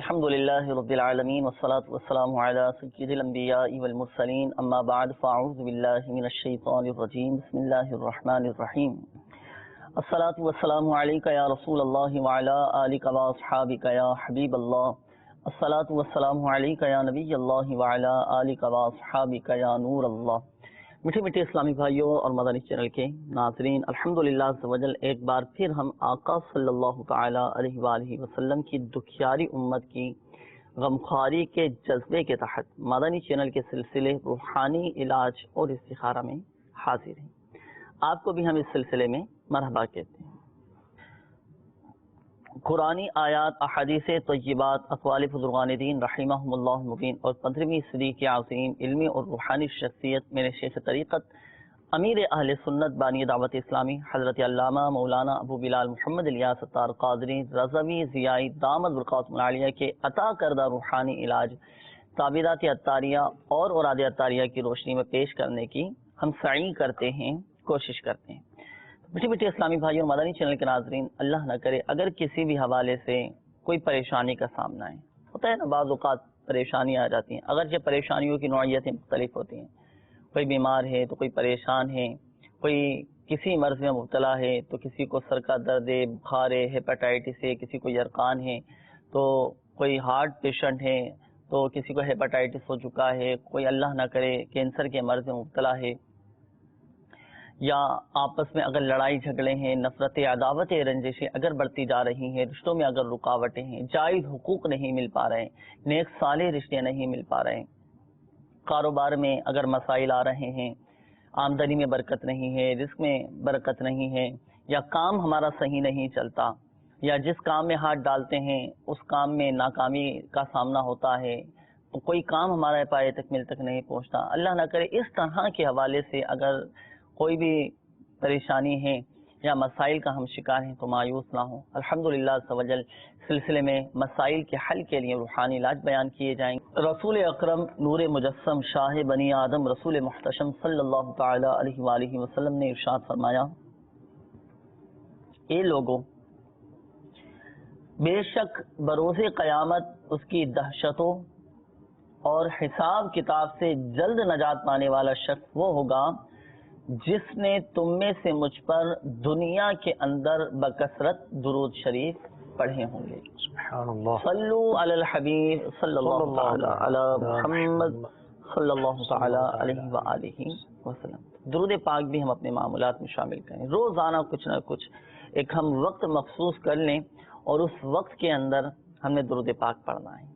الحمدللہ رب العالمین والصلاة والسلام علی سید الانبیاء والمرسلین اما بعد فاعوذ باللہ من الشیطان الرجیم بسم اللہ الرحمن الرحیم الصلاة والسلام علیک یا رسول اللہ وعلی آلک واصحابک یا حبیب اللہ الصلاة والسلام علیک یا نبی اللہ وعلی آلک واصحابک یا نور اللہ۔ میٹھے میٹھے اسلامی بھائیوں اور مدنی چینل کے ناظرین، الحمدللہ عز و جل ایک بار پھر ہم آقا صلی اللہ تعالی علیہ وآلہ وسلم کی دکھیاری امت کی غمخواری کے جذبے کے تحت مدنی چینل کے سلسلے روحانی علاج اور استخارہ میں حاضر ہیں۔ آپ کو بھی ہم اس سلسلے میں مرحبا کہتے ہیں۔ قرآنی آیات، احادیث طیبات، اقوال بزرگان دین رحمہم اللہ مبین اور 15ویں صدی کے عظیم علمی اور روحانی شخصیت میرے شیخ طریقت امیر اہل سنت بانی دعوت اسلامی حضرت علامہ مولانا ابو بلال محمد الیاس ستار قادری رضوی ضیائی دامت برکاتہم العالیہ کے عطا کردہ روحانی علاج تعبیرات عطاریہ اور اوراد عطاریہ کی روشنی میں پیش کرنے کی ہم سعی کرتے ہیں، کوشش کرتے ہیں۔ میٹھے میٹھے اسلامی بھائیوں، مدنی چینل کے ناظرین، اللہ نہ کرے اگر کسی بھی حوالے سے کوئی پریشانی کا سامنا ہے، ہوتا ہے نا بعض اوقات پریشانیاں آ جاتی ہیں، اگرچہ پریشانیوں کی نوعیتیں مختلف ہوتی ہیں، کوئی بیمار ہے تو کوئی پریشان ہے، کوئی کسی مرض میں مبتلا ہے تو کسی کو سر کا درد ہے، بخار ہے، ہیپاٹائٹس ہے، کسی کو یرقان ہے، تو کوئی ہارٹ پیشنٹ ہے تو کسی کو ہیپاٹائٹس ہو چکا ہے، کوئی اللہ نہ کرے کینسر کے مرض میں مبتلا ہے، یا آپس میں اگر لڑائی جھگڑے ہیں، نفرت عداوت رنجشیں اگر بڑھتی جا رہی ہیں، رشتوں میں اگر رکاوٹیں ہیں، جائز حقوق نہیں مل پا رہے ہیں، نیک صالح رشتے نہیں مل پا رہے ہیں، کاروبار میں اگر مسائل آ رہے ہیں، آمدنی میں برکت نہیں ہے، رزق میں برکت نہیں ہے، یا کام ہمارا صحیح نہیں چلتا، یا جس کام میں ہاتھ ڈالتے ہیں اس کام میں ناکامی کا سامنا ہوتا ہے، کوئی کام ہمارے پائے تکمیل تک نہیں پہنچتا، اللہ نہ کرے اس طرح کے حوالے سے اگر کوئی بھی پریشانی ہے یا مسائل کا ہم شکار ہیں تو مایوس نہ ہوں۔ الحمدللہ عز و جل سلسلے میں مسائل کے حل کے لیے روحانی علاج بیان کیے جائیں گے۔ رسول اکرم نور مجسم شاہ بنی آدم رسول محتشم صلی اللہ تعالی علیہ وآلہ وسلم نے ارشاد فرمایا، اے لوگوں، بے شک بروز قیامت اس کی دہشتوں اور حساب کتاب سے جلد نجات پانے والا شخص وہ ہوگا جس نے تم میں سے مجھ پر دنیا کے اندر بکثرت درود شریف پڑھے ہوں گے۔ سبحان اللہ، صلو علی الحبیب صلی اللہ تعالی علی محمد صلی اللہ تعالی علیہ وآلہ وسلم۔ درود پاک بھی ہم اپنے معمولات میں شامل کریں، روزانہ کچھ نہ کچھ ایک ہم وقت مخصوص کر لیں اور اس وقت کے اندر ہم نے درود پاک پڑھنا ہے۔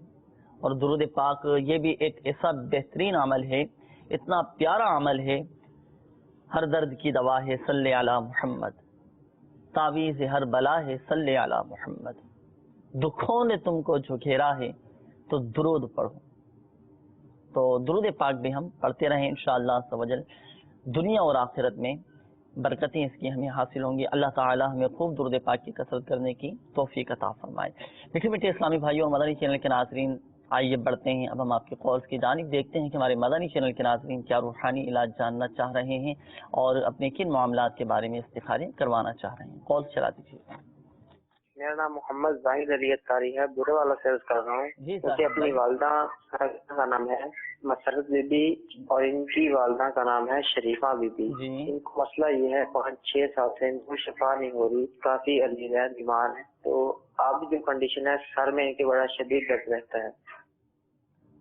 اور درود پاک یہ بھی ایک ایسا بہترین عمل ہے، اتنا پیارا عمل ہے، ہر درد کی دوا ہے صلی علی محمد، تعویذ ہر بلا ہے صلی علی محمد، دکھوں نے تم کو جو گھیرا ہے تو درود پڑھو۔ تو درود پاک بھی ہم پڑھتے رہیں انشاءاللہ عز و جل، دنیا اور آخرت میں برکتیں اس کی ہمیں حاصل ہوں گی۔ اللہ تعالی ہمیں خوب درود پاک کی کثرت کرنے کی توفیق عطا فرمائے۔ میٹھے میٹھے اسلامی بھائیوں، مدنی چینل کے ناظرین، آئیے بڑھتے ہیں، اب ہم آپ کے کالز کی جانب دیکھتے ہیں کہ ہمارے مدنی چینل کے ناظرین کیا روحانی علاج جاننا چاہ رہے ہیں اور اپنے کن معاملات کے بارے میں استخارے کروانا چاہ رہے ہیں۔ کالز چلا دیجیے۔ میرا نام محمد زاہد علی اتاری ہے، برے والا سے کر رہا ہوں۔ جی مجھے اپنی والدہ کا نام ہے مسرت بی بی اور ان کی والدہ کا نام ہے شریفہ بی بی۔ ان کو مسئلہ یہ ہے 5-6 سال سے ان کو شفا نہیں ہو رہی، کافی عزیز ہے، بیمار ہے، تو اب جو کنڈیشن ہے سر میں ان کے بڑا شدید درد رہتا ہے۔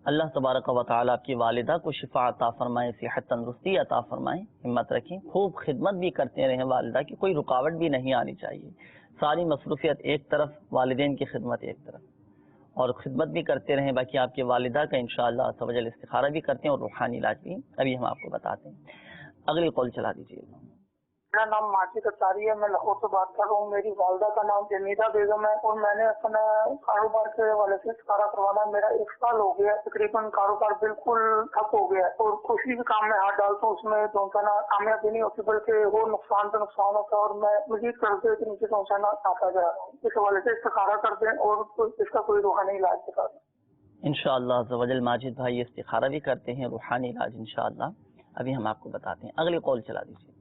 اللہ تبارک و تعالی آپ کی والدہ کو شفا عطا فرمائے، صحت تندرستی عطا فرمائے، ہمت رکھیں، خوب خدمت بھی کرتے رہیں والدہ کی، کوئی رکاوٹ بھی نہیں آنی چاہیے، ساری مصروفیت ایک طرف، والدین کی خدمت ایک طرف، اور خدمت بھی کرتے رہیں۔ باقی آپ کے والدہ کا انشاءاللہ عز و جل استخارہ بھی کرتے ہیں اور روحانی علاج بھی ابھی ہم آپ کو بتاتے ہیں۔ اگلی کال چلا دیجیے۔ میرا نام ماجد اتاری ہے، میں لاہور سے بات کر رہا ہوں۔ میری والدہ کا نام جمیدہ بیگم ہے اور میں نے اپنا کاروبار کے حوالے سے استخارہ کروانا، میرا 1 سال ہو گیا، تقریباً کاروبار بالکل ٹھپ ہو گیا ہے اور کسی بھی کام میں ہاتھ ڈالتا ہوں اس میں پہنچانا کامیابی نہیں ہوتی بلکہ وہ نقصان پہ نقصان ہوتا ہے اور میں مزید قرضے کے نیچے پہنچانا آتا جا رہا ہوں۔ اس حوالے سے استخارہ کر دیں اور اس کا کوئی روحانی علاج بتا دیں۔ انشاءاللہ عز و جل ماجد بھائی استخارہ بھی کرتے ہیں، روحانی علاج انشاءاللہ ابھی ہم آپ کو بتاتے ہیں۔ اگلی کال چلا دیجیے۔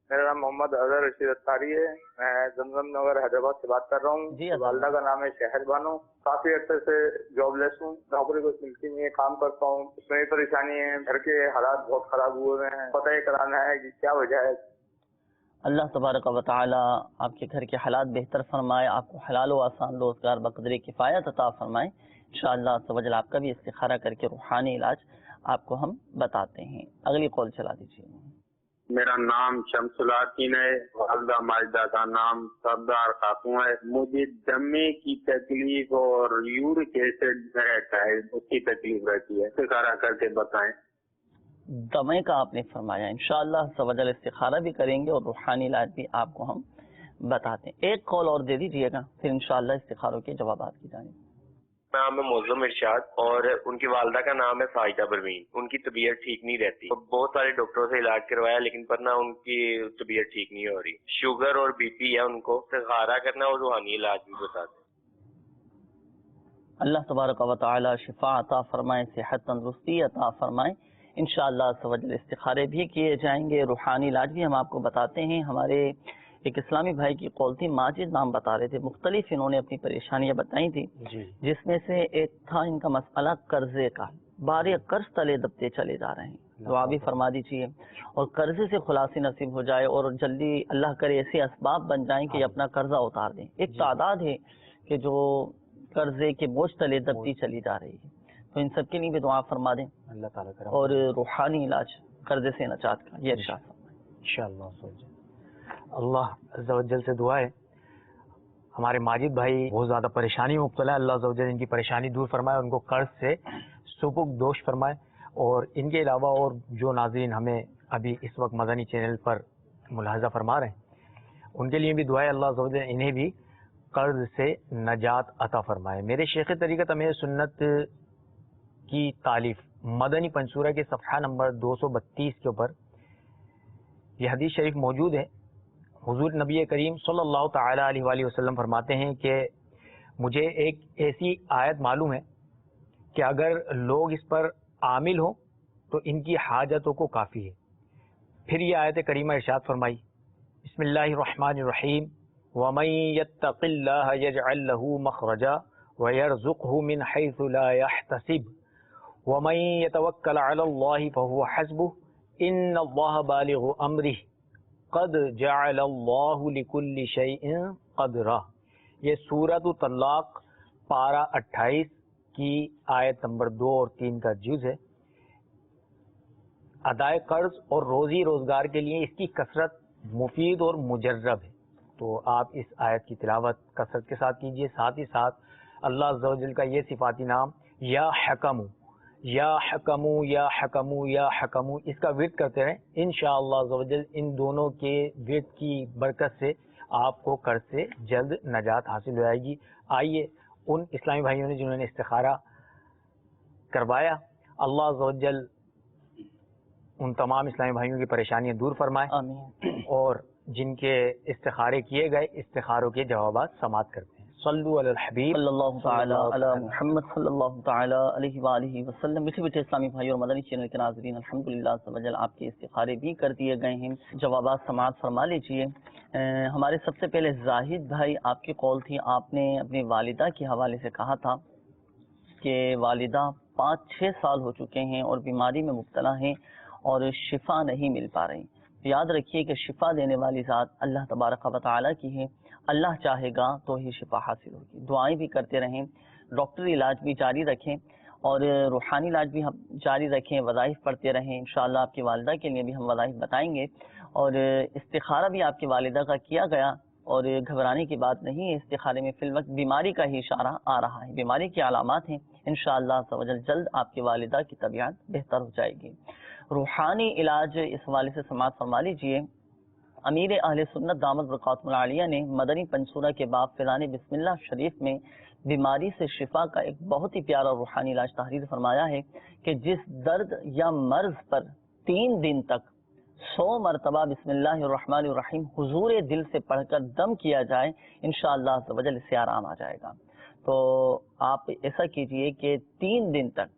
میرا نام محمد اظہر رشید اطاری ہے، میں زمزم نگر حیدرآباد سے بات کر رہا ہوں۔ جی والدہ کا نام ہے شہر بانو۔ کافی عرصے سے جاب لیس ہوں، نوکری کچھ ملتی نہیں ہے، کام کرتا ہوں، اس میں پریشانی ہے، گھر کے حالات بہت خراب ہوئے ہیں، پتہ یہ کرانا ہے کہ کیا وجہ ہے۔ اللہ تبارک و تعالی آپ کے گھر کے حالات بہتر فرمائے، آپ کو حلال و آسان روزگار بقدر کفایت عطا فرمائے۔ انشاءاللہ عز و جل آپ کا بھی استخارہ کر کے روحانی علاج آپ کو ہم بتاتے ہیں۔ اگلی کال چلا دیجیے۔ میرا نام شمس العاقین ہے، والدہ ماجدہ کا نام سردار خاتون ہے۔ مجھے دمے کی تکلیف اور یورک ایسڈ رہتا ہے، اس کی تکلیف رہتی ہے، استخارہ کر کے بتائیں۔ دمے کا آپ نے فرمایا، انشاءاللہ عز و جل استخارہ بھی کریں گے اور روحانی علاج بھی آپ کو ہم بتاتے ہیں۔ ایک کال اور دے دیجیے گا، پھر انشاءاللہ استخاروں کے جوابات کی جانب۔ نام ہے موزم ارشاد اور ان کی والدہ کا نام ہے فائدہ پروین۔ ان کی طبیعت ٹھیک نہیں رہتی، بہت سارے ڈاکٹروں سے علاج کروایا لیکن پر نہ ان کی طبیعت ٹھیک نہیں ہو رہی۔ شوگر اور بی پی ہے ان کو، استخارہ کرنا اور روحانی علاج بھی بتا دیں۔ اللہ تبارک و تعالی شفا عطا فرمائے، صحت تندرستی عطا فرمائے۔ انشاءاللہ عز و جل استخارے بھی کیے جائیں گے، روحانی علاج بھی ہم آپ کو بتاتے ہیں۔ ہمارے ایک اسلامی بھائی کی قول تھی، ماجد نام بتا رہے تھے، مختلف انہوں نے اپنی پریشانیاں بتائی تھی، جس میں سے ایک تھا ان کا مسئلہ قرضے کا، بارے قرض تلے دبتے چلے جا رہے ہیں۔ دعا بھی فرما دیجیے اور قرضے سے خلاصی نصیب ہو جائے اور جلدی اللہ کرے ایسے اسباب بن جائیں کہ اپنا قرضہ اتار دیں۔ ایک تعداد ہے کہ جو قرضے کے بوجھ تلے دبتی چلی جا رہی ہے، تو ان سب کے لیے بھی دعا فرما دیں اللہ تعالیٰ کرم، اور روحانی علاج قرضے سے نجات کا یہ ارشاد فرمائیں انشاءاللہ۔ اللہ عز و جل سے دعا ہے ہمارے ماجد بھائی بہت زیادہ پریشانی میں مبتلا ہے، اللہ عز و جل ان کی پریشانی دور فرمائے، ان کو قرض سے سبک دوش فرمائے، اور ان کے علاوہ اور جو ناظرین ہمیں ابھی اس وقت مدنی چینل پر ملاحظہ فرما رہے ہیں ان کے لیے بھی دعا ہے اللہ عز و جل انہیں بھی قرض سے نجات عطا فرمائے۔ میرے شیخ طریقت امیر سنت کی تالیف مدنی پنصورہ کے صفحہ نمبر 232 کے اوپر یہ حدیث شریف موجود ہے۔ حضور نبی کریم صلی اللہ تعالی علیہ وآلہ وسلم فرماتے ہیں کہ مجھے ایک ایسی آیت معلوم ہے کہ اگر لوگ اس پر عامل ہوں تو ان کی حاجتوں کو کافی ہے۔ پھر یہ آیت کریمہ ارشاد فرمائی، بسم اللہ الرحمن الرحیم، وَمَن يَتَّقِ اللَّهَ يَجْعَل لَّهُ مَخْرَجًا وَيَرْزُقْهُ مِنْ حَيْثُ لَا يَحْتَسِبُ وَمَن يَتَوَكَّلْ عَلَى اللَّهِ فَهُوَ حَسْبُهُ إِنَّ اللَّهَ بَالِغُ أَمْرِهِ قد جعل اللہ لکل شیء قدرا۔ یہ سورۃ طلاق پارہ 28 کی آیت نمبر 2 اور 3 کا جز ہے۔ ادائے قرض اور روزی روزگار کے لیے اس کی کثرت مفید اور مجرب ہے، تو آپ اس آیت کی تلاوت کثرت کے ساتھ کیجئے، ساتھ ہی ساتھ اللہ عز و جل کا یہ صفاتی نام یا حکم یا حکمو یا حکمو یا حکمو اس کا ورد کرتے رہیں، انشاءاللہ عز و جل ان دونوں کے ورد کی برکت سے آپ کو قرض سے جلد نجات حاصل ہو جائے گی۔ آئیے ان اسلامی بھائیوں نے جنہوں نے استخارہ کروایا، اللہ عز و جل ان تمام اسلامی بھائیوں کی پریشانیاں دور فرمائے، آمین، اور جن کے استخارے کیے گئے استخاروں کے جوابات سماعت کرتے ہیں۔ صلو علی الحبیب صلی اللہ تعالی علی محمد صلی اللہ تعالی علیہ وآلہ وسلم۔ میٹھے میٹھے اسلامی بھائی اور مدنی چینل کے ناظرین، الحمدللہ عز و جل آپ کے استخارے بھی کر دیے گئے ہیں، جوابات سماعت فرما لیجئے۔ ہمارے سب سے پہلے زاہد بھائی آپ کی قول تھی، آپ نے اپنی والدہ کے حوالے سے کہا تھا کہ والدہ 5-6 سال ہو چکے ہیں اور بیماری میں مبتلا ہیں اور شفا نہیں مل پا رہی۔ یاد رکھیے کہ شفا دینے والی ذات اللہ تبارک و تعالی کی ہے، اللہ چاہے گا تو ہی شفا حاصل ہوگی۔ دعائیں بھی کرتے رہیں، ڈاکٹری علاج بھی جاری رکھیں اور روحانی علاج بھی ہم جاری رکھیں، وظائف پڑھتے رہیں۔ انشاءاللہ آپ کی والدہ کے لیے بھی ہم وظائف بتائیں گے، اور استخارہ بھی آپ کی والدہ کا کیا گیا، اور گھبرانے کی بات نہیں ہے، استخارے میں فی الوقت بیماری کا ہی اشارہ آ رہا ہے، بیماری کی علامات ہیں، انشاءاللہ عز و جل جلد آپ کی والدہ کی طبیعت بہتر ہو جائے گی۔ روحانی علاج اس حوالے سے سماعت فرما لیجئے۔ امیر اہل سنت دامت برکاتہم العالیہ نے مدنی پنصورہ کے باب فیضان بسم اللہ شریف میں بیماری سے شفا کا ایک بہت ہی پیارا روحانی علاج تحریر فرمایا ہے کہ جس درد یا مرض پر 3 دن تک 100 مرتبہ بسم اللہ الرحمن الرحیم حضور دل سے پڑھ کر دم کیا جائے، انشاءاللہ عز و جل اس سے آرام آ جائے گا۔ تو آپ ایسا کیجئے کہ 3 دن تک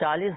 40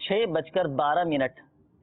6:12,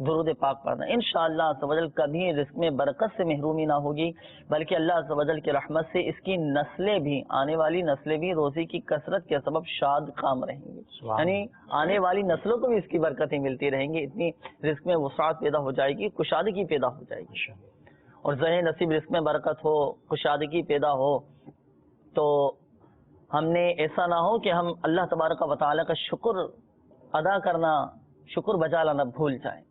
درود پاک پڑھنا. انشاءاللہ عز و جل کبھی رزق میں برکت سے محرومی نہ ہوگی، بلکہ اللہ عز و جل کی رحمت سے اس کی نسلیں بھی، آنے والی نسلیں بھی روزی کی کثرت کے سبب شاد کام رہیں گی. یعنی آنے والی نسلوں کو بھی اس کی برکتیں ملتی رہیں گی، اتنی رزق میں وسعت پیدا ہو جائے گی، کشادگی پیدا ہو جائے گی. اور ذہن نصیب رزق میں برکت ہو، کشادگی پیدا ہو، تو ہم نے ایسا نہ ہو کہ ہم اللہ تبارک و تعالیٰ کا شکر ادا کرنا، شکر بجا لانا بھول جائیں،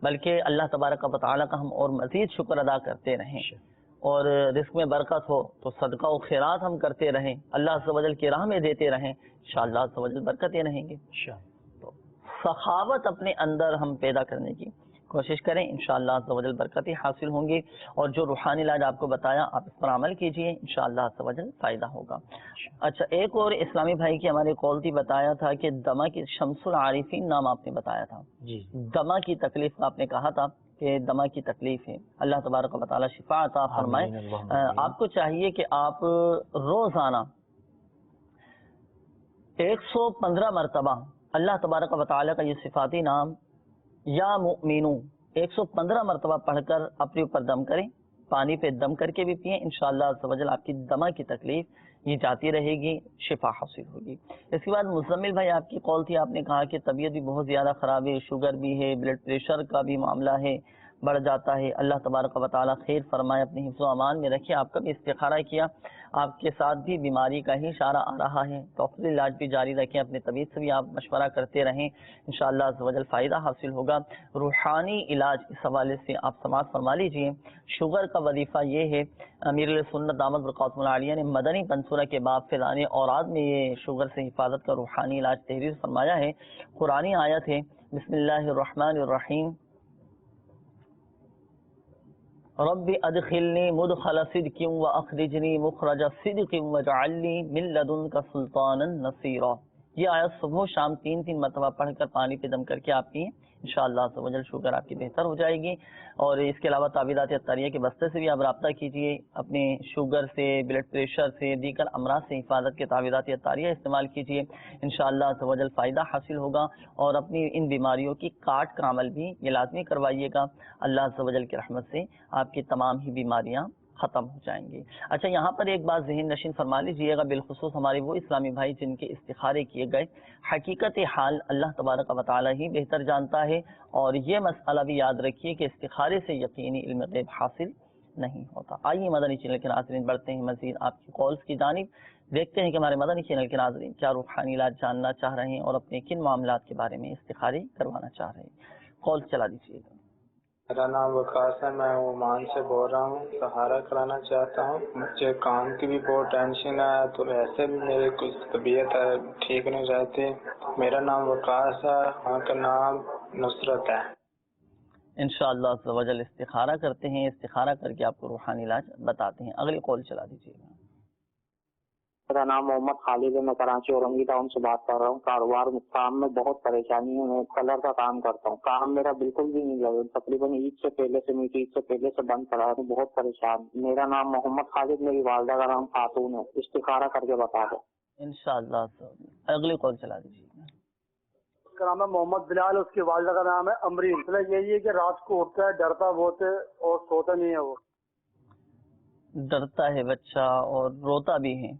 بلکہ اللہ تبارک و تعالیٰ کا ہم اور مزید شکر ادا کرتے رہیں. اور رزق میں برکت ہو تو صدقہ و خیرات ہم کرتے رہیں، اللہ عز و جل کی راہ میں دیتے رہیں، انشاءاللہ عز و جل برکتیں رہیں گی. تو سخاوت اپنے اندر ہم پیدا کرنے کی کوشش کریں، انشاءاللہ عز و جل برکتیں حاصل ہوں گی. اور جو روحانی علاج آپ کو بتایا آپ اس پر عمل کیجئے، انشاءاللہ عز و جل فائدہ ہوگا. اچھا، ایک اور اسلامی بھائی کی ہمارے کال تھی، بتایا تھا کہ دمہ کی شمس العارفین نام آپ نے بتایا تھا. دمہ کی تکلیف آپ نے کہا تھا کہ دمہ کی تکلیف ہے، اللہ تبارک و تعالی شفا عطا فرمائے. آپ کو چاہیے کہ آپ روزانہ 115 مرتبہ اللہ تبارک و تعالی کا یہ صفاتی نام یا مؤمنو 115 مرتبہ پڑھ کر اپنے اوپر دم کریں، پانی پہ دم کر کے بھی پئیں، انشاءاللہ عز و جل آپ کی دمہ کی تکلیف یہ جاتی رہے گی، شفا حاصل ہوگی. اس کے بعد مزمل بھائی آپ کی کال تھی، آپ نے کہا کہ طبیعت بھی بہت زیادہ خراب ہے، شوگر بھی ہے، بلڈ پریشر کا بھی معاملہ ہے، بڑھ جاتا ہے. اللہ تبارک و تعالیٰ خیر فرمائے، اپنے حفظ و امان میں رکھے. آپ کا بھی استخارہ کیا، آپ کے ساتھ بھی بیماری کا ہی اشارہ آ رہا ہے، ڈاکٹری علاج بھی جاری رکھیں، اپنے طبیعت سے بھی آپ مشورہ کرتے رہیں، انشاءاللہ عز و جل فائدہ حاصل ہوگا. روحانی علاج اس حوالے سے آپ سماعت فرما لیجئے. شوگر کا وظیفہ یہ ہے، امیر علیہ سنت دامت برکاتہ العالیہ نے مدنی منصورہ کے باب فیضان اوراد میں یہ شوگر سے حفاظت کا روحانی علاج تحریر فرمایا ہے. قرآنی آیت ہے، بسم اللہ الرحمن الرحیم، رب ادخلنی مدخل صدق واخرجنی مخرج صدق واجعلنی من لدنک سلطانا نصیرا. یہ آیت صبح و شام 3 مرتبہ پڑھ کر پانی پہ دم کر کے آپ کی انشاءاللہ عز و جل شوگر آپ کی بہتر ہو جائے گی. اور اس کے علاوہ تعویذات اطاریہ کے بستے سے بھی آپ رابطہ کیجئے، اپنے شوگر سے، بلڈ پریشر سے، دیگر امراض سے حفاظت کے تعویذات اطاریہ استعمال کیجئے، انشاءاللہ عز و جل فائدہ حاصل ہوگا. اور اپنی ان بیماریوں کی کاٹ کا عمل بھی یہ لازمی کروائیے گا، اللہ عز و جل کی رحمت سے آپ کی تمام ہی بیماریاں ختم ہو جائیں گی. اچھا، یہاں پر ایک بات ذہن نشین فرما لیجئے گا، بالخصوص ہمارے وہ اسلامی بھائی جن کے استخارے کیے گئے، حقیقت حال اللہ تبارک و تعالی ہی بہتر جانتا ہے. اور یہ مسئلہ بھی یاد رکھیے کہ استخارے سے یقینی علم غیب حاصل نہیں ہوتا. آئیے مدنی چینل کے ناظرین بڑھتے ہیں مزید آپ کی کالز کی جانب، دیکھتے ہیں کہ ہمارے مدنی چینل کے ناظرین کیا روحانی علاج جاننا چاہ رہے ہیں اور اپنے کن معاملات کے بارے میں استخارے کروانا چاہ رہے ہیں. کال چلا دیجیے گا. میرا نام وقاص ہے، میں عمان سے بول رہا ہوں، سہارا کرانا چاہتا ہوں. مجھے کام کی بھی بہت ٹینشن ہے، تو ایسے بھی میری کچھ طبیعت ہے ٹھیک نہیں رہتی. میرا نام وقاص ہے، وہاں کا نام نصرت ہے. انشاءاللہ عز و جل استخارہ کرتے ہیں، استخارہ کر کے آپ کو روحانی علاج بتاتے ہیں. اگلی کال چلا دیجیے گا. میرا نام محمد خالد ہے، میں کراچی اورنگی ٹاؤن سے بات کر رہا ہوں. کاروبار کام میں بہت پریشانی ہے، میں کلر کا کام کرتا ہوں، کام میرا بالکل بھی نہیں لگا، تقریباً عید سے پہلے سے عید سے پہلے سے بند پڑا ہے، بہت پریشان. میرا نام محمد خالد، میری والدہ کا نام خاتون ہے. استخارہ کر کے بتا دو. انشاءاللہ. اگلی کال چلا دیجیے گا. اس کا نام ہے محمد بلال، اس کی والدہ کا نام ہے امرین. مسئلہ یہی ہے کہ رات کو اٹھتا ہے، ڈرتا بہت ہے اور سوتا نہیں ہے. وہ ڈرتا ہے بچہ اور روتا بھی ہے.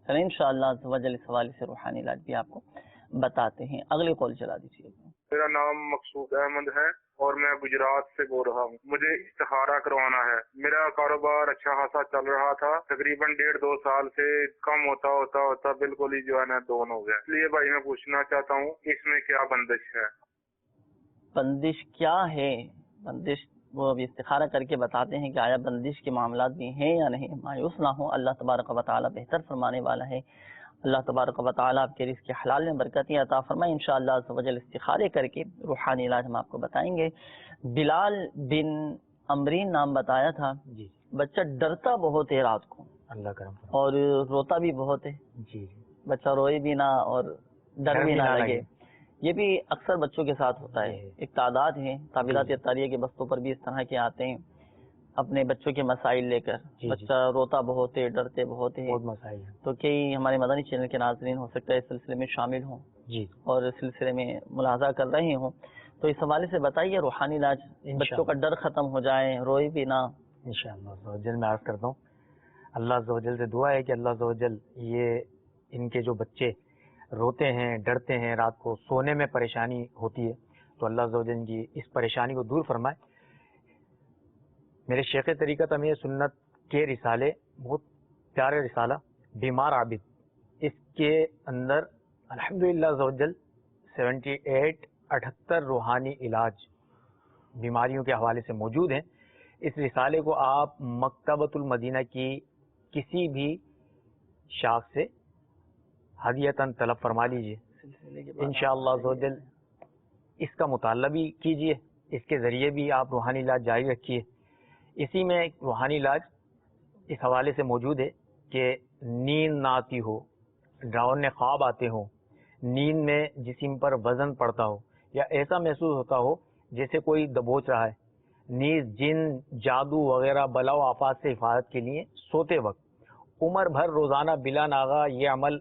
چلیں انشاءاللہ عز و جل اس حوالے سے روحانی علاج بھی آپ کو بتاتے ہیں. اگلی کال چلا دیجیے گا. میرا نام مقصود احمد ہے اور میں گجرات سے بول رہا ہوں. مجھے استخارہ کروانا ہے. میرا کاروبار اچھا خاصا چل رہا تھا، تقریباً 1.5-2 سال سے کم ہوتا بالکل ہی جو ہے نا ڈاؤن ہو گیا. اس لیے بھائی میں پوچھنا چاہتا ہوں اس میں کیا بندش ہے؟ بندش کیا ہے؟ بندش وہ ابھی استخارہ کر کے بتاتے ہیں کہ آیا بندش کے معاملات بھی ہیں یا نہیں. مایوس نہ ہو، اللہ تبارک و تعالی بہتر فرمانے والا ہے. اللہ تبارک و تعالی آپ کے رزق حلال میں برکتیں عطا فرمائے. انشاءاللہ عز و جل استخارے کر کے روحانی علاج ہم آپ کو بتائیں گے. بلال بن امرین نام بتایا تھا. جی. بچہ ڈرتا بہت ہے رات کو، اللہ کرم اور روتا بھی بہت ہے. جی. بچہ روئے بھی نہ اور ڈر بھی نہ لگے. یہ بھی اکثر بچوں کے ساتھ ہوتا ہے. ایک تعداد ہے تعبیرات اطاریہ کے بستوں پر بھی اس طرح کے آتے ہیں اپنے بچوں کے مسائل لے کر. بچہ روتا بہت ہے، ڈرتے بہت ہے. بہت مسائل ہیں. تو کئی ہمارے مدنی چینل کے ناظرین ہو سکتا ہے اس سلسلے میں شامل ہوں جی، اور اس سلسلے میں ملاحظہ کر رہے ہوں. تو اس حوالے سے بتائیے روحانی علاج، بچوں کا ڈر ختم ہو جائے، روئے بھی نہ. انشاءاللہ عز و جل میں عرض کرتا ہوں، اللہ عز و جل سے دعا ہے کہ اللہ عز و جل یہ ان کے جو بچے روتے ہیں، ڈرتے ہیں، رات کو سونے میں پریشانی ہوتی ہے، تو اللہ عز و جل کی اس پریشانی کو دور فرمائے. میرے شیخ طریقت امیر سنت کے رسالے، بہت پیارے رسالہ بیمار عابد، اس کے اندر الحمدللہ عز و جل 78 روحانی علاج بیماریوں کے حوالے سے موجود ہیں. اس رسالے کو آپ مکتبۃ المدینہ کی کسی بھی شاخ سے ہدیتاً طلب فرما لیجئے، انشاءاللہ عز و جل اس کا مطالعہ بھی کیجئے، اس کے ذریعے بھی آپ روحانی علاج جاری رکھیے. اسی میں ایک روحانی علاج اس حوالے سے موجود ہے کہ نیند نہ آتی ہو، ڈراؤنے خواب آتے ہوں، نیند میں جسم پر وزن پڑتا ہو یا ایسا محسوس ہوتا ہو جیسے کوئی دبوچ رہا ہے، نیز جن، جادو وغیرہ بلا و آفات سے حفاظت کے لیے سوتے وقت عمر بھر روزانہ بلا ناغہ یہ عمل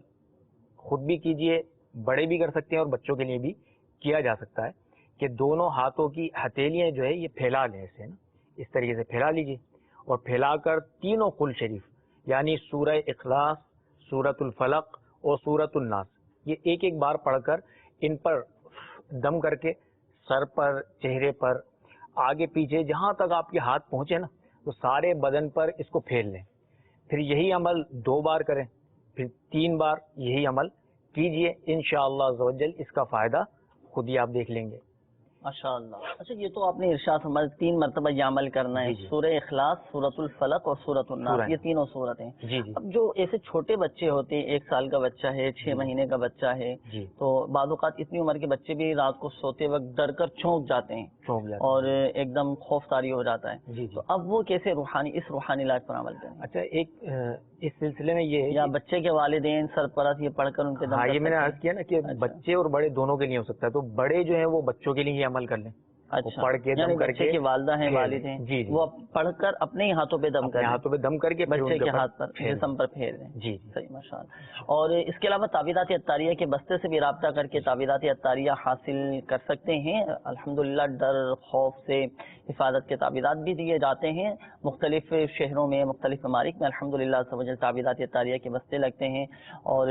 خود بھی کیجئے، بڑے بھی کر سکتے ہیں اور بچوں کے لیے بھی کیا جا سکتا ہے کہ دونوں ہاتھوں کی ہتھیلیاں جو ہے یہ پھیلا لیں، ایسے نا اس طریقے سے پھیلا لیجئے اور پھیلا کر تینوں قل شریف یعنی سورہ اخلاص، سورۃ الفلق اور سورۃ الناس یہ ایک ایک بار پڑھ کر ان پر دم کر کے سر پر، چہرے پر، آگے پیچھے جہاں تک آپ کے ہاتھ پہنچے نا تو سارے بدن پر اس کو پھیر لیں. پھر یہی عمل 2 بار کریں، پھر 3 بار یہی عمل کیجئے، انشاءاللہ عز و جل اس کا فائدہ خود ہی آپ دیکھ لیں گے. ماشاءاللہ. اچھا یہ تو آپ نے ارشاد فرمایا 3 مرتبہ یہ عمل کرنا ہے، سورہ اخلاص، سورۃ الفلق اور سورۃ الناس، یہ تینوں سورتیں. اب جو ایسے چھوٹے بچے ہوتے ہیں، 1 سال کا بچہ ہے، 6 مہینے کا بچہ ہے، تو بعض اوقات اتنی عمر کے بچے بھی رات کو سوتے وقت ڈر کر چونک جاتے ہیں اور ایک دم خوف طاری ہو جاتا ہے، تو اب وہ کیسے اس روحانی علاج پر عمل کریں؟ اچھا ایک اس سلسلے میں یہ یا بچے کے والدین سرپرست یہ پڑھ کر ان کے دم یہ میں نے عرض کیا نا کہ بچے اور بڑے دونوں کے لیے ہو سکتا ہے، تو بڑے جو ہیں وہ بچوں کے لیے ہی عمل کر لیں. اچھا یعنی بچے کی والدہ ہیں، والد ہیں، وہ پڑھ کر اپنے ہی ہاتھوں پہ دم کر کے بچے کے ہاتھ پر جسم پر پھیر دیں. جی صحیح، ماشاءاللہ. اور اس کے علاوہ تعویذات عطاریہ کے بستے سے بھی رابطہ کر کے تعویذات عطاریہ حاصل کر سکتے ہیں. الحمدللہ ڈر خوف سے حفاظت کے تعویذات بھی دیے جاتے ہیں مختلف شہروں میں، مختلف ممالک میں الحمدللہ تعویذات عطاریہ کے بستے لگتے ہیں اور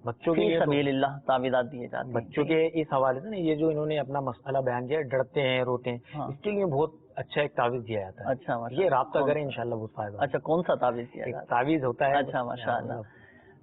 بچوں کے سبیل اللہ تعویذات دیے جاتے ہیں. بچوں کے اس حوالے سے نا یہ جو انہوں نے اپنا مسئلہ بیان کیا، ڈرتے ہیں، روتے ہیں، اس کے لیے بہت اچھا ایک تعویذ دیا جاتا ہے. اچھا یہ رابطہ کریں انشاءاللہ بہت فائدہ. اچھا کون سا تعویذ دیا جاتا ہے؟ تعویذ ہوتا ہے. اچھا ماشاءاللہ.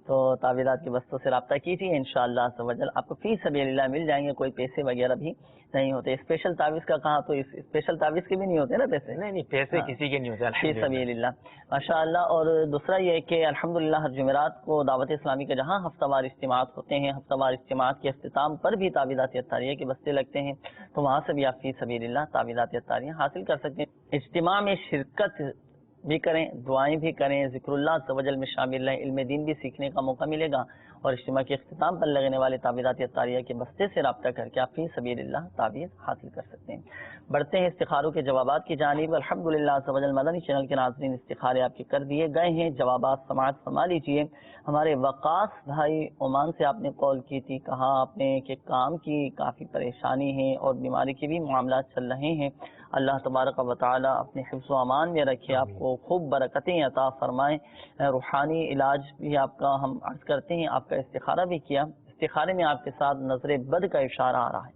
تو تعویذات کے بستوں سے رابطہ کیجیے، انشاءاللہ عز و جل آپ کو فی سبیل اللہ مل جائیں گے. کوئی پیسے وغیرہ بھی نہیں ہوتے. اسپیشل تعویذ کا کہا تو اسپیشل تعویذ کے بھی نہیں ہوتے نا پیسے؟ نہیں پیسے کسی کے نہیں ہوتے فی سبیل اللہ ماشاءاللہ. اور دوسرا یہ کہ الحمدللہ ہر جمعرات کو دعوت اسلامی کے جہاں ہفتہ وار اجتماعات ہوتے ہیں، ہفتہ وار اجتماعات کے اختتام پر بھی تعویذات عطاریہ کے بستے لگتے ہیں، تو وہاں سے بھی آپ فی سبیل اللہ تعویذات عطاریہ حاصل کر سکتے ہیں. اجتماع میں شرکت بھی کریں، دعائیں بھی کریں، ذکر اللہ عز و جل میں شامل رہیں، علم دین بھی سیکھنے کا موقع ملے گا. اور اجتماع کے اختتام پر لگنے والے تعویذات عطاریہ کے بستے سے رابطہ کر کے آپ فی سبیل اللہ تعویذ حاصل کر سکتے ہیں. بڑھتے ہیں استخاروں کے جوابات کی جانب. الحمدللہ عز و جل مدنی چینل کے ناظرین استخارے آپ کے کر دیے گئے ہیں، جوابات سماعت فرما لیجیے. ہمارے وقاص بھائی عمان سے آپ نے کال کی تھی، کہا آپ نے کہ کام کی کافی پریشانی ہے اور بیماری کے بھی معاملات چل رہے ہیں. اللہ تبارک و تعالی اپنے حفظ و امان میں رکھے، آپ کو خوب برکتیں عطا فرمائیں. روحانی علاج بھی آپ کا ہم عرض کرتے ہیں، آپ کا استخارہ بھی کیا. استخارے میں آپ کے ساتھ نظر بد کا اشارہ آ رہا ہے.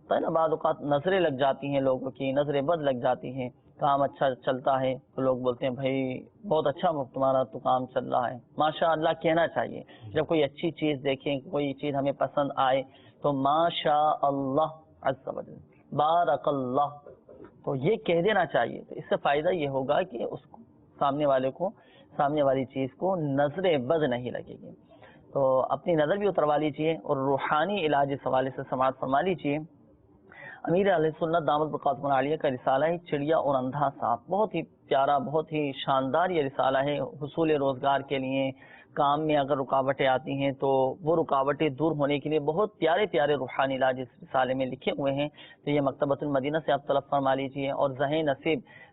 تو بعض اوقات نظریں لگ جاتی ہیں، لوگوں کی نظر بد لگ جاتی ہیں. کام اچھا چلتا ہے تو لوگ بولتے ہیں بھائی بہت اچھا تمہارا تو کام چل رہا ہے. ماشاء اللہ کہنا چاہیے. جب کوئی اچھی چیز دیکھیں، کوئی چیز ہمیں پسند آئے تو ماشاء اللہ عز و جل، بارک اللہ، تو یہ کہہ دینا چاہیے. تو اس سے فائدہ یہ ہوگا کہ اس کو سامنے والے کو، سامنے والی چیز کو نظر بد نہیں لگے گی. تو اپنی نظر بھی اتروا لیجیے اور روحانی علاج اس حوالے سے سماعت فرما لیجیے. امیر اہل سنت دامت بقاتم العالیہ کا رسالہ ہے چڑیا اور اندھا سانپ. بہت ہی پیارا، بہت ہی شاندار یہ رسالہ ہے. حصول روزگار کے لیے، کام میں اگر رکاوٹیں آتی ہیں تو وہ رکاوٹیں دور ہونے کے لیے بہت پیارے پیارے روحانی علاج اس رسالے میں لکھے ہوئے ہیں. تو یہ مکتبۃ المدینہ سے آپ طلب فرما لیجیے. اور ذہن نصیب